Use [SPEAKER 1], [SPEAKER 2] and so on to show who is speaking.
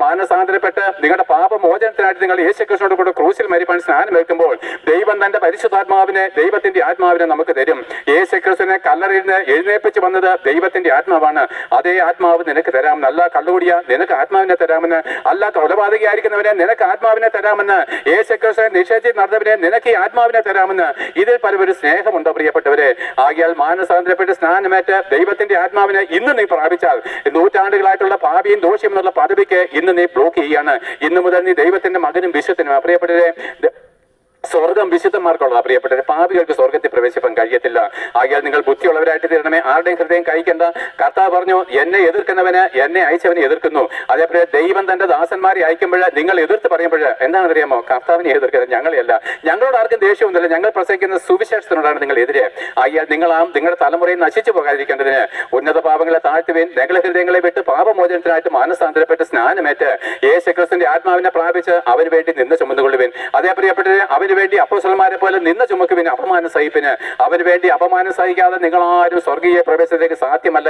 [SPEAKER 1] മാനസാന്തരപ്പെട്ട് നിങ്ങളുടെ പാപമോചനത്തിനായിട്ട് നിങ്ങൾ യേശുക്രിസ്തുവിനോട് കൂടെ ക്രൂശിൽ മരിപ്പാൻ സ്നാനം വെക്കുമ്പോൾ ദൈവം തന്റെ പരിശുദ്ധാത്മാവിനെ, ദൈവത്തിന്റെ ആത്മാവിനെ നമുക്ക് തരും. യേശുക്രിസ്തുവിനെ കല്ലറയിൽ നിന്ന് എഴുന്നേൽപ്പിച്ച് വന്നത് ദൈവത്തിന്റെ ആത്മാവാണ്. അതേ ആത്മാവ് നിനക്ക് തരാമെന്ന്. അല്ല കള്ളുകുടിയ നിനക്ക് ആത്മാവിനെ തരാമെന്ന്. അല്ല കൊലപാതകയായിരിക്കുന്നവനെ നിനക്ക് ആത്മാവിനെ തരാമെന്ന്. യേശുക്രിസ്തുവിനെ നിഷേധിച്ച് നടന്നവനെ നിനക്ക് ഈ ആത്മാവിനെ തരാമെന്ന്. ഇതിൽ പലവരും സ്നേഹമുണ്ടോ പ്രിയപ്പെട്ടവരെ? ആകിയാൽ മാനസാന്തരപ്പെട്ട് സ്നാനമേറ്റ് ദൈവത്തിന്റെ ആത്മാവിനെ ഇന്ന് നീ പ്രാപിച്ചാൽ നൂറ്റാണ്ടുകളായിട്ടുള്ള പാപിയും ദോഷിയും എന്നുള്ള പദവിക്ക് ഇന്ന് നീ ബ്ലോക്ക് ചെയ്യാണ്. ഇന്നു മുതൽ നീ ദൈവത്തിന്റെ മകനും വിശുദ്ധനുമാണ്. പ്രിയപ്പെട്ടവരെ, സ്വർഗം വിശുദ്ധന്മാർക്കുള്ള പ്രിയപ്പെട്ടവരെ, പാപികൾക്ക് സ്വർഗത്തിൽ പ്രവേശിപ്പാൻ കഴിയത്തില്ല. ആകിയാൽ നിങ്ങൾ ബുദ്ധിയുള്ളവരായിട്ട് തീരണമേ. ആരുടെയും ഹൃദയം കഴിക്കേണ്ട. കർത്താവ് പറഞ്ഞു, എന്നെ എതിർക്കുന്നവന് എന്നെ അയച്ചവനെ എതിർക്കുന്നു. അതേപോലെ ദൈവം തന്റെ ദാസന്മാരെ അയക്കുമ്പോൾ നിങ്ങൾ എതിർത്ത് പറയുമ്പോൾ എന്താണെന്നറിയാമോ? കർത്താവിനെ എതിർക്കുന്നത്, ഞങ്ങളെയല്ല. ഞങ്ങളോട് ആർക്കും ദേഷ്യമൊന്നുമില്ല. ഞങ്ങൾ പ്രസംഗിക്കുന്ന സുവിശേഷത്തിനോടാണ് നിങ്ങൾ എതിരെ. ആകിയാൽ നിങ്ങളുടെ തലമുറയിൽ നശിച്ചു പോകാതിരിക്കേണ്ടതിന് ഉന്നത പാപങ്ങളെ താഴ്ത്തുവേൻ. ഞങ്ങളെ ഹൃദയങ്ങളെ വിട്ട് പാപമോചനത്തിനായിട്ട് മാനസാന്തരപ്പെട്ട് സ്നാനമേറ്റ് യേശുക്രിസ്തുവിന്റെ ആത്മാവിനെ പ്രാപിച്ച് അവന് വേണ്ടി നിന്ന് ചുമന്നുകൊള്ളുവേൻ. അതേ പ്രിയപ്പെട്ടവരെ, അവന് വേണ്ടി അപ്പോസ്തലന്മാരെ പോലെ നിന്ന് ചുമക്കുവിന്, അപമാനം സഹിപ്പിന്. അവന് വേണ്ടി അപമാനം സഹിക്കാതെ നിങ്ങളാരും സ്വർഗീയ പ്രവേശനത്തിലേക്ക് സാധ്യമല്ല.